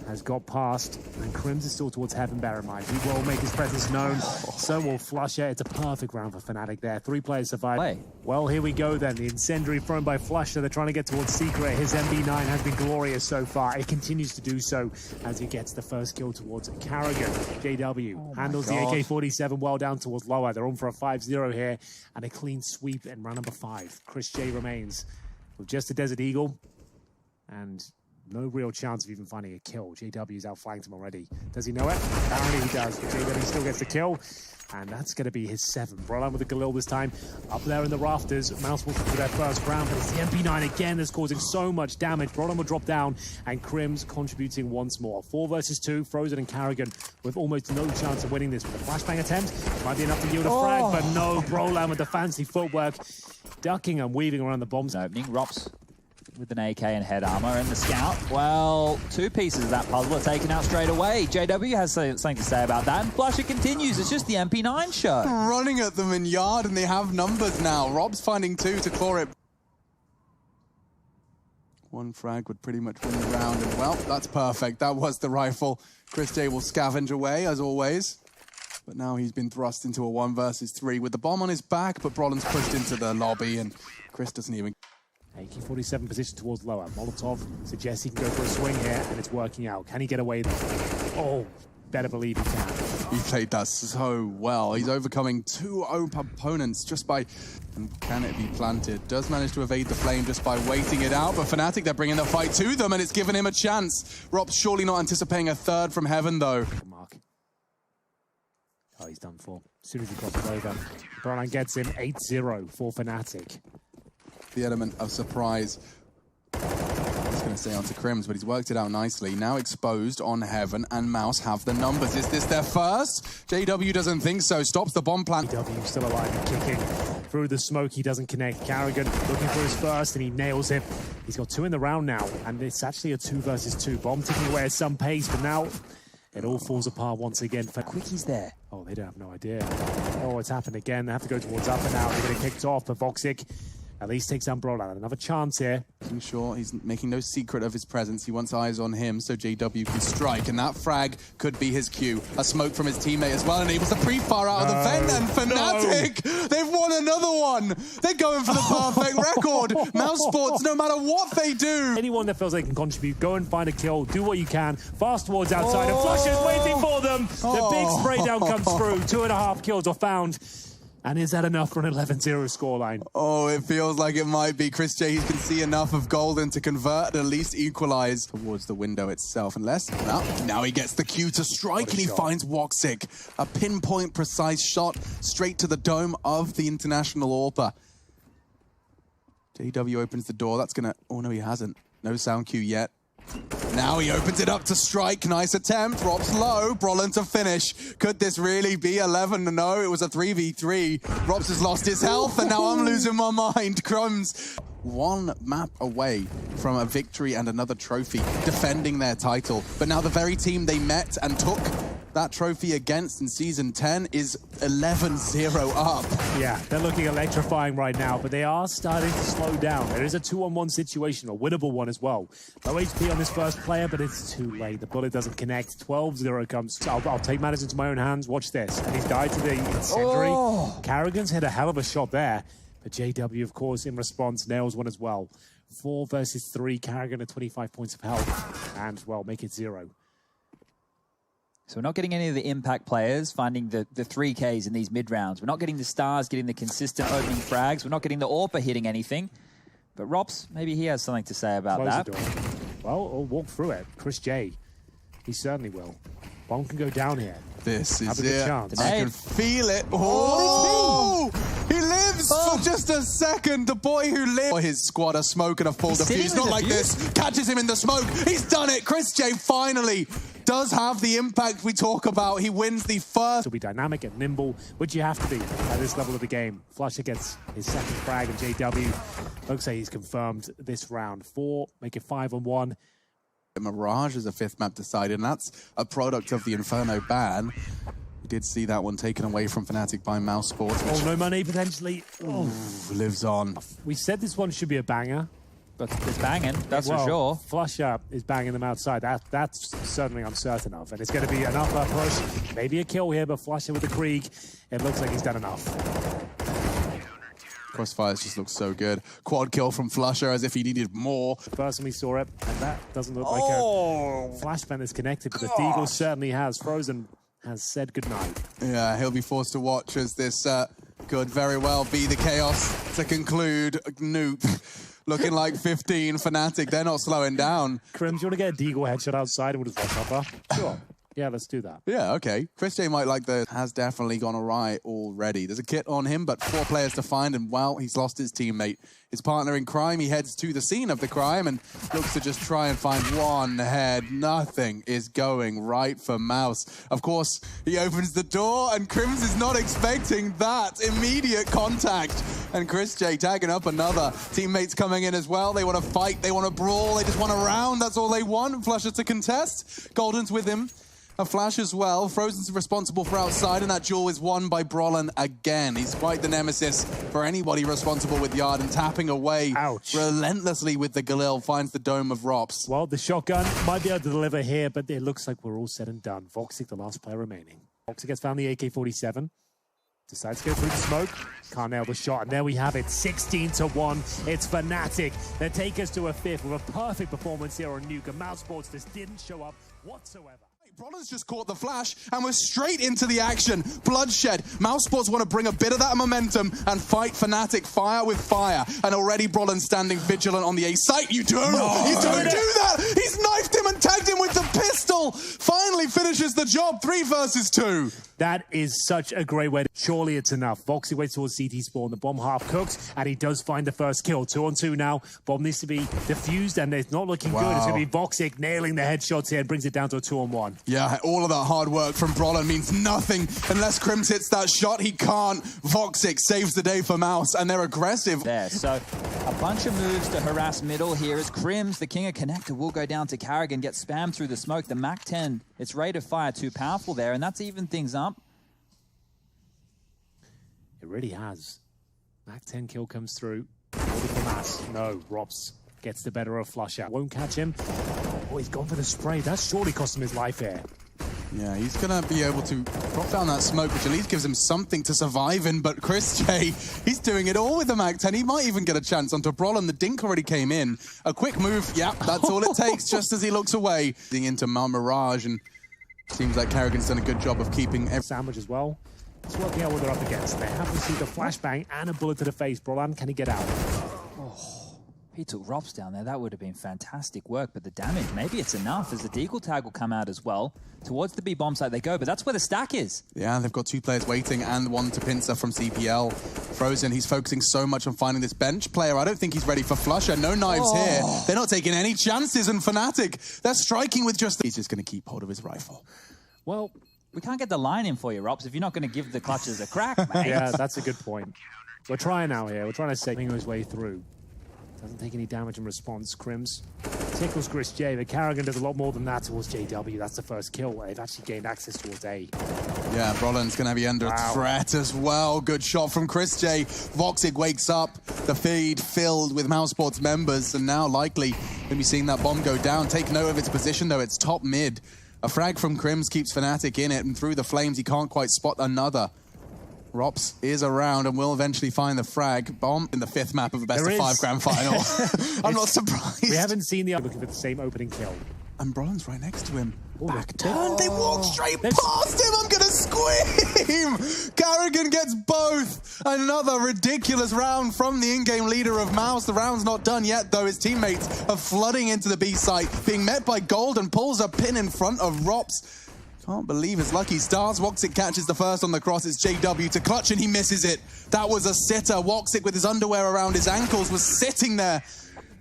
Has got past, and Crims is still towards heaven, bear in mind. He will make his presence known, so will Flusher. It's a perfect round for Fnatic there. 3 players survive. Well, here we go then. The incendiary thrown by Flusher. They're trying to get towards Secret. His MB9 has been glorious so far. It continues to do so as he gets the first kill towards Carrigan. JW handles the AK-47 well down towards lower. They're on for a 5-0 here, and a clean sweep in round number 5. Chris J remains with just a Desert Eagle, and no real chance of even finding a kill. JW's outflanked him already. Does he know it? Apparently he does, but JW still gets the kill. And that's going to be his 7th. Brolan with the Galil this time. Up there in the rafters. Mousesports for their first round, but it's the MP9 again that's causing so much damage. Brolan will drop down, and Crims contributing once more. 4 versus 2. Frozen and Carrigan with almost no chance of winning this. With a flashbang attempt, might be enough to yield a frag, but no. Brolan with the fancy footwork, ducking and weaving around the bombs. Opening, Rops with an AK and head armor, and the scout, well, 2 pieces of that puzzle are taken out straight away. JW has something to say about that, and Flusher continues. It's just the MP9 show. Running at them in yard, and they have numbers now. Rob's finding 2 to claw it. 1 frag would pretty much win the round, and well, that's perfect. That was the rifle. Chris J will scavenge away, as always. But now he's been thrust into a 1 versus 3 with the bomb on his back, but Brolan's pushed into the lobby, and Chris doesn't even... AK-47 position towards lower. Molotov suggests he can go for a swing here, and it's working out. Can he get away there? Oh, better believe he can. He played that so well. He's overcoming 2 opponents just by... And can it be planted? Does manage to evade the flame just by waiting it out, but Fnatic, they're bringing the fight to them, and it's given him a chance. Rob's surely not anticipating a 3rd from heaven, though. Mark. Oh, he's done for. As soon as he crosses over, Brolan gets him 8-0 for Fnatic. The element of surprise. I was going to say onto Crims, but he's worked it out nicely. Now exposed on Heaven, and Mouse have the numbers. Is this their first? JW doesn't think so. Stops the bomb plant. JW still alive and kicking through the smoke. He doesn't connect. Carrigan looking for his first, and he nails it. He's got 2 in the round now, and it's actually a 2 versus 2. Bomb ticking away at some pace, but now it all falls apart once again. For Quickies there. Oh, they don't have no idea. Oh, it's happened again. They have to go towards upper now. They're getting kicked off, but Voxic at least takes down Brolan. Another chance here. Making sure he's making no secret of his presence. He wants eyes on him so JW can strike, and that frag could be his cue. A smoke from his teammate as well enables the pre-fire out of the vent, and Fnatic, they've won another one. They're going for the perfect record. Mousesports, no matter what they do. Anyone that feels they can contribute, go and find a kill. Do what you can. Fast towards outside, and Flusher's waiting for them. The big spray down comes through. 2.5 kills are found. And is that enough for an 11-0 scoreline? Oh, it feels like it might be. Chris J can see enough of Golden to convert and at least equalize towards the window itself. Unless, now he gets the cue to strike, and he finds Woxic. A pinpoint precise shot straight to the dome of the International AWPer. JW opens the door. That's gonna... Oh, no, he hasn't. No sound cue yet. Now he opens it up to strike. Nice attempt. Rob's low. Brolan to finish. Could this really be 11? No, it was a 3v3. Robs has lost his health, and now I'm losing my mind. Crumbs. 1 map away from a victory and another trophy, defending their title. But now the very team they met and took that trophy against in Season 10 is 11-0 up. Yeah, they're looking electrifying right now, but they are starting to slow down. There is a 2-on-1 situation, a winnable one as well. Low HP on this first player, but it's too late. The bullet doesn't connect. 12-0 comes. I'll take matters into my own hands. Watch this. And he's died to the incendiary. Carrigan's hit a hell of a shot there. But JW, of course, in response, nails one as well. 4 versus 3. Carrigan at 25 points of health. And, well, make it 0. So we're not getting any of the impact players finding the 3Ks in these mid-rounds. We're not getting the stars getting the consistent opening frags. We're not getting the AWPer hitting anything. But Rops, maybe he has something to say about Close that. The door. Well, we'll walk through it. Chris J, he certainly will. Bomb can go down here. This is have a good chance. I can feel it. Oh! He lives for just a second. The boy who lived. His squad are smoking a full defuse. Not like this. Catches him in the smoke. He's done it. Chris J finally does have the impact we talk about. He wins the first. He'll be dynamic and nimble, which you have to be at this level of the game. Flusher gets his 2nd frag, and JW looks like he's confirmed this round. 4, make it 5-on-1. Mirage is a 5th map decided, and that's a product of the Inferno ban. We did see that one taken away from Fnatic by Mousesports. Oh, no money, potentially. Oh. Lives on. We said this one should be a banger. But it's banging, that's well, for sure. Flusher is banging them outside. That's certainly I'm certain of. And it's going to be an upper push. Maybe a kill here, but Flusher with the Krieg. It looks like he's done enough. Crossfires just looks so good. Quad kill from Flusher as if he needed more. First time we saw it, and that doesn't look like a flashbang is connected, but the Deagle certainly has. Frozen has said goodnight. Yeah, he'll be forced to watch as this could very well be the chaos to conclude. Nuke. Looking like 15 Fnatic. They're not slowing down. Crims, you want to get a Deagle headshot outside and we'll just watch upper? Sure. Yeah, let's do that. Yeah, okay. Chris J might like the has definitely gone awry already. There's a kit on him, but 4 players to find, and well, he's lost his teammate. His partner in crime, he heads to the scene of the crime and looks to just try and find one head. Nothing is going right for Mouse. Of course, he opens the door, and Crims is not expecting that immediate contact. And Chris J tagging up another. Teammates coming in as well. They want to fight, they want to brawl, they just want a round. That's all they want. Flusher to contest. Golden's with him. A flash as well. Frozen's responsible for outside, and that duel is won by Brollan again. He's quite the nemesis for anybody responsible with Yard, and tapping away relentlessly with the Galil finds the dome of Rops. Well, the shotgun might be able to deliver here, but it looks like we're all said and done. Voxic, the last player remaining. Voxic has found the AK-47. Decides to go through the smoke. Can't nail the shot. And there we have it. 16-1. It's Fnatic. They take us to a 5th with a perfect performance here on Nuke. And Mousesports just didn't show up whatsoever. Brollan's just caught the flash and we're straight into the action. Bloodshed. Mousesports want to bring a bit of that momentum and fight Fnatic fire with fire. And already Brollan standing vigilant on the A site. You don't! You don't do that! He's knifed him and tagged him with the pistol! Finally finishes the job. 3 versus 2. That is such a great way. Surely it's enough. Voxy waits towards CT spawn. The bomb half cooked, and he does find the first kill. 2-on-2 now. Bomb needs to be diffused, and it's not looking good. It's going to be Voxic nailing the headshots here and brings it down to a 2-on-1. Yeah, all of that hard work from Brollan means nothing. Unless Crims hits that shot, he can't. Voxic saves the day for Mouse, and they're aggressive. There, so a bunch of moves to harass middle here as Crims, the king of connector, will go down to Carrigan, get spammed through the smoke. The MAC-10, its rate of fire too powerful there, and that's even things up. It really has. MAC-10 kill comes through. For Mass. No, Rops gets the better of Flusher. Won't catch him. Oh, he's gone for the spray. That's surely cost him his life here. Yeah, he's going to be able to drop down that smoke, which at least gives him something to survive in. But Chris J, he's doing it all with the MAC-10. He might even get a chance onto Brollan. The dink already came in. A quick move. Yeah, that's all it takes just as he looks away. Into Mirage, and seems like Carrigan's done a good job of keeping... Sandwich as well. It's working out what they're up against. They have received a flashbang and a bullet to the face. Brollan, can he get out? Oh, he took Rops down there. That would have been fantastic work, but the damage, maybe it's enough as the deagle tag will come out as well. Towards the B bomb site they go, but that's where the stack is. Yeah, they've got 2 players waiting and 1 to pincer from CPL. Frozen, he's focusing so much on finding this bench player. I don't think he's ready for Flusher. No knives here. They're not taking any chances, and Fnatic, they're striking with just... He's just going to keep hold of his rifle. Well... We can't get the line in for you, Rops, if you're not going to give the clutches a crack, mate. Yeah, that's a good point. We're trying out here. We're trying to save his way through. Doesn't take any damage in response. Crims tickles Chris J, but Carrigan does a lot more than that towards JW. That's the first kill. They've actually gained access towards A. Yeah, Brollan's going to be under threat as well. Good shot from Chris J. Voxic wakes up. The feed filled with Mousesports members, and now likely going to be seeing that bomb go down. Take note of its position, though. It's top mid. A frag from Crims keeps Fnatic in it, and through the flames, he can't quite spot another. Rops is around and will eventually find the frag. Bomb in the 5th map of the best of 5 grand final. I'm not surprised. We haven't seen the other looking for the same opening kill. And Brollan's right next to him. Ooh, Back turn, they walk straight past him. I'm gonna scream. Carrigan gets both. Another ridiculous round from the in-game leader of Mouse. The round's not done yet, though. His teammates are flooding into the B site, being met by Gold, and pulls a pin in front of Rops. Can't believe his lucky stars. Woxic catches the first on the cross. It's JW to clutch, and he misses it. That was a sitter. Woxic, with his underwear around his ankles, was sitting there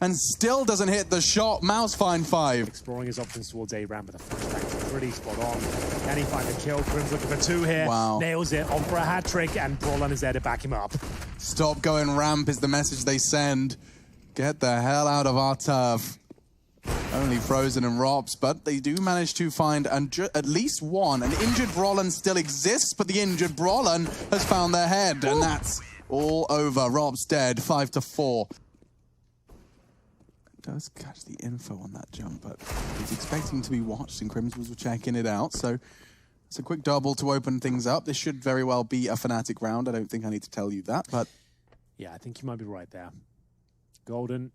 and still doesn't hit the shot. Mouse find 5. Exploring his options towards A-Ram with a flashback. Pretty spot on. Can he find the kill? Crims looking for 2 here. Wow. Nails it, on for a hat trick, and Brollan is there to back him up. Stop going ramp is the message they send. Get the hell out of our turf. only Frozen and Robs, but they do manage to find at least one. An injured Brollan still exists, but the injured Brollan has found their head, and that's all over. Rob's dead, 5-4. Does catch the info on that jump, but he's expecting to be watched, and Crimson was checking it out, so it's a quick double to open things up. This should very well be a Fnatic round. I don't think I need to tell you that, but... Yeah, I think you might be right there. Golden,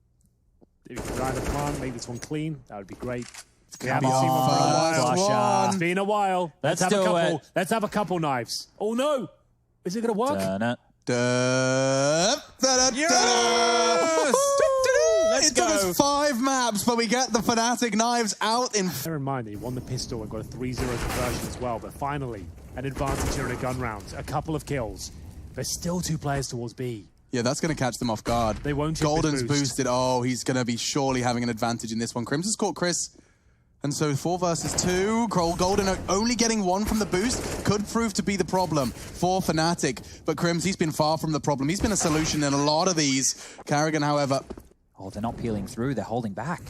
if you can drive the plant, make this one clean, that would be great. We haven't seen one for a while. It's been a while. Let's have a couple. Let's have a couple knives. Oh no! Is it gonna work? Yes! It took us 5 maps, but we get the Fnatic knives out in... Bear in mind that he won the pistol and got a 3-0 conversion as well, but finally, an advantage here in a gun round. A couple of kills. There's still 2 players towards B. Yeah, that's going to catch them off guard. They won't take Golden's boosted. Oh, he's going to be surely having an advantage in this one. Crimson's caught Chris. And so 4 versus 2. Golden only getting 1 from the boost could prove to be the problem for Fnatic. But Crims, he's been far from the problem. He's been a solution in a lot of these. Karrigan, however... Oh, they're not peeling through. They're holding back.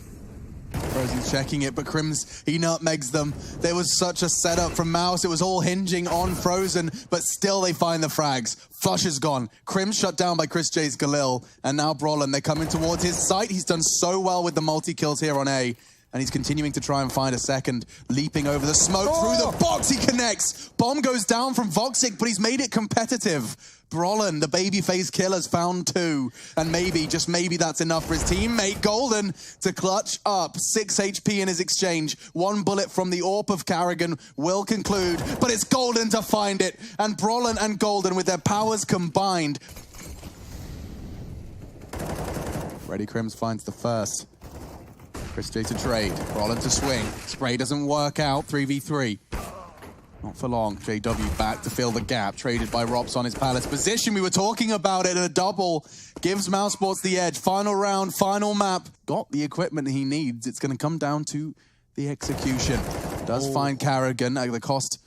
Frozen's checking it, but Crims, he nutmegs them. There was such a setup from Mouse. It was all hinging on Frozen, but still they find the frags. Flush is gone. Crims shut down by Chris J's Galil, and now Brollan, they're coming towards his site. He's done so well with the multi-kills here on A, and he's continuing to try and find a second. Leaping over the smoke through the box, he connects. Bomb goes down from Voxic, but he's made it competitive. Brollan, the babyface killer's found 2. And maybe, just maybe that's enough for his teammate Golden to clutch up. 6 HP in his exchange. 1 bullet from the AWP of Karrigan will conclude. But it's Golden to find it. And Brollan and Golden with their powers combined. Freddy Crims finds the first. Chris J to trade. Brollan to swing. Spray doesn't work out. 3v3. Not for long. JW back to fill the gap. Traded by Robs on his palace position. We were talking about it. A double gives Mousesports the edge. Final round, final map. Got the equipment he needs. It's going to come down to the execution. Does find Karrigan at the cost.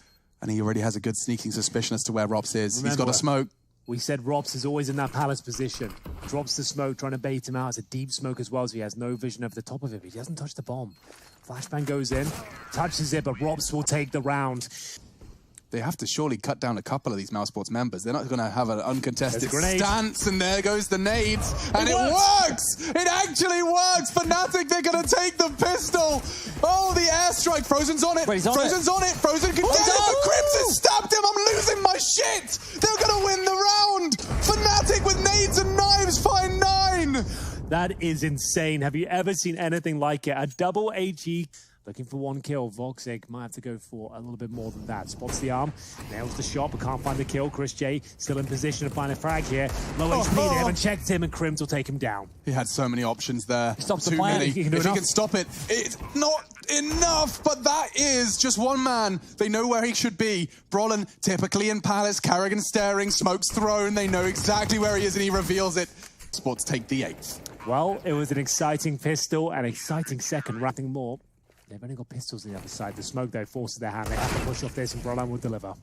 And he already has a good sneaking suspicion as to where Robs is. He's got a smoke. We said Robs is always in that palace position. Drops the smoke, trying to bait him out. It's a deep smoke as well, so he has no vision over the top of it. He doesn't touch the bomb. Flashbang goes in, touches it, but Robs will take the round. They have to surely cut down a couple of these Mousesports members. They're not going to have an uncontested stance, and there goes the nades. And it works! It actually works! Fnatic, they're going to take the pistol! Oh, the airstrike! Frozen's on it! Frozen's on it! Frozen can get it, but Crimson stabbed him! I'm losing my shit! They're going to win the round! Fnatic with nades and knives find 9! That is insane. Have you ever seen anything like it? A double HE. Looking for 1 kill. Voxic might have to go for a little bit more than that. Spots the arm, nails the shot, but can't find the kill. Chris J still in position to find a frag here. Low HP, they haven't checked him, and Crims will take him down. He had so many options there. Stops the plan. If he can stop it, it's not enough, but that is just one man. They know where he should be. Brollan typically in Palace, Karrigan staring, smoke's thrown. They know exactly where he is, and he reveals it. Sports take the 8th. Well, it was an exciting pistol, an exciting second, nothing more. They've only got pistols on the other side. The smoke, though, forces their hand. They have to push off this, and Brollan will deliver.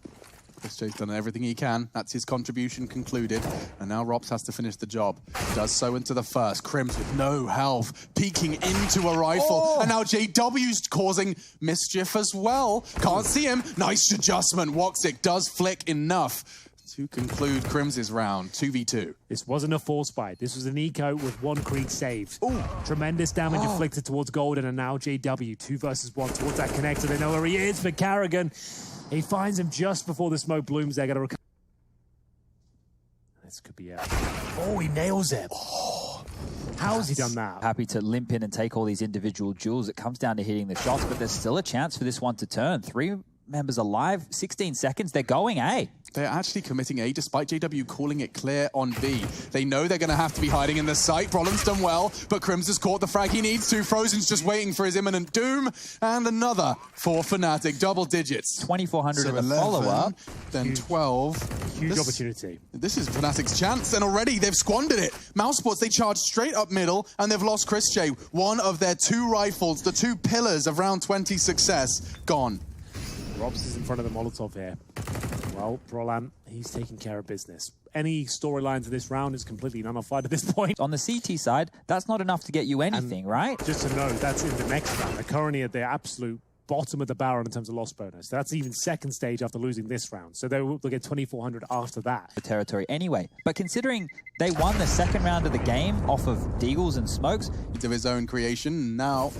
Chris J's done everything he can. That's his contribution concluded. And now Robs has to finish the job. Does so into the first. Crims with no health, peeking into a rifle. And now JW's causing mischief as well. Can't see him. Nice adjustment. Woxic does flick enough to conclude Crim's round, 2v2. This wasn't a force fight. This was an eco with 1 Creed saved. Tremendous damage inflicted towards Golden, and now JW, 2 versus 1 towards that connector. They know where he is, but Karrigan, he finds him just before the smoke blooms. They're going to recover. This could be it. Oh, he nails it. How's he done that? Happy to limp in and take all these individual jewels. It comes down to hitting the shots, but there's still a chance for this one to turn. 3 members alive, 16 seconds. They're going A. They're actually committing A, despite JW calling it clear on B. They know they're going to have to be hiding in the site. Brollan's done well, but Crims has caught the frag he needs to. Frozen's just waiting for his imminent doom. And another for Fnatic, double digits. 2,400 so in the follow-up. Then 12. Huge opportunity. This is Fnatic's chance, and already they've squandered it. Mousesports, they charge straight up middle, and they've lost Chris J. One of their 2 rifles, the 2 pillars of round 20 success, gone. Robs is in front of the Molotov here. Well, Brollan, he's taking care of business. any storylines in this round is completely nullified at this point. On the CT side, that's not enough to get you anything, right? Just to know, that's in the next round. They're currently at the absolute bottom of the barrel in terms of loss bonus. That's even second stage after losing this round. So they'll get 2,400 after that. The territory anyway. But considering they won the second round of the game off of Deagles and Smokes. Of his own creation. Now,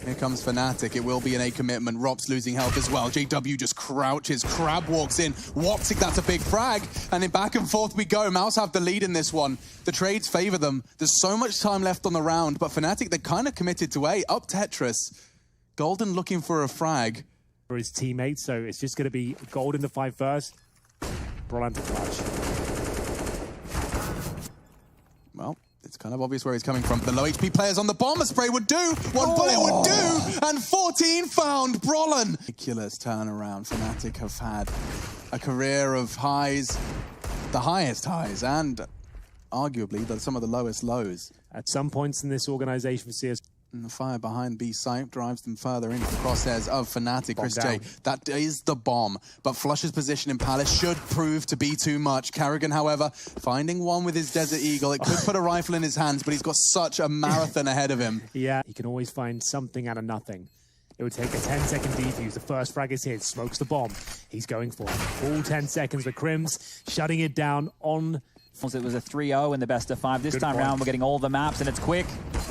here comes Fnatic. It will be an A commitment. Rop's losing health as well. JW just crouches. Crab walks in. Woxic, that's a big frag. And then back and forth we go. Mouse have the lead in this one. The trades favor them. There's so much time left on the round. But Fnatic, they're kind of committed to A. Up Tetris. Golden looking for a frag. For his teammates, so it's just going to be Golden to fight first. Brolan to clutch. Well, it's kind of obvious where he's coming from. The low HP players on the bomb. A spray would do. One bullet would do. And 14 found. Brolan. Ridiculous turnaround. Fnatic have had a career of highs. The highest highs. And arguably some of the lowest lows. At some points in this organization for CS. And the fire behind B site drives them further into the crosshairs of Fnatic. Chris J, that is the bomb. But Flush's position in Palace should prove to be too much. Carrigan, however, finding one with his Desert Eagle. It could put a rifle in his hands, but he's got such a marathon ahead of him. Yeah, he can always find something out of nothing. It would take a 10-second defuse. The first frag is hit. Smokes the bomb. He's going for it. All 10 seconds, but Crims shutting it down on... It was a 3-0 in the best of 5. This time around, we're getting all the maps, and it's quick.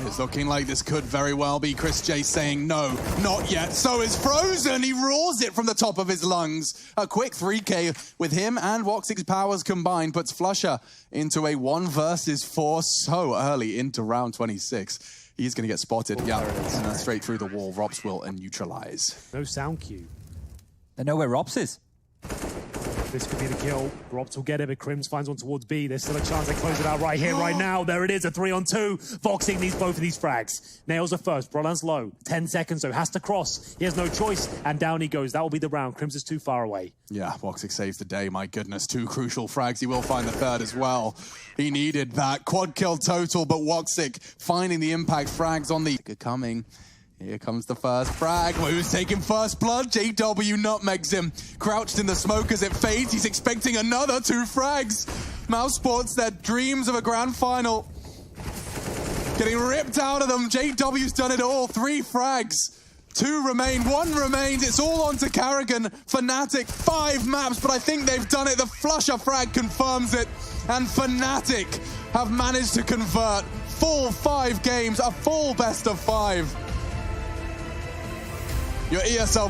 It's looking like this could very well be Chris J saying no, not yet. So is Frozen. He roars it from the top of his lungs. A quick 3K with him and Woxic's powers combined puts Flusher into a 1 versus 4 so early into round 26. He's going to get spotted. Yeah, and then straight through the wall. Rops will neutralize. No sound cue. They know where Rops is. This could be the kill. Rops will get it, but Crims finds one towards B. There's still a chance they close it out right here, right now. There it is, a 3-on-2. Voxic needs both of these frags. Nails are first. Brolan's low. 10 seconds, so has to cross. He has no choice, and down he goes. That will be the round. Crims is too far away. Yeah, Woxic saves the day. My goodness, 2 crucial frags. He will find the third as well. He needed that. Quad kill total, but Woxic finding the impact frags on the... Coming. Here comes the first frag. Who's taking first blood? JW nutmegs him. Crouched in the smoke as it fades. He's expecting another 2 frags. Mousesports, their dreams of a grand final. Getting ripped out of them. JW's done it all. 3 frags. 2 remain. 1 remains. It's all on to Carrigan. Fnatic, 5 maps, but I think they've done it. The Flusher frag confirms it. And Fnatic have managed to convert full 5 games, a full best of 5. Your ESL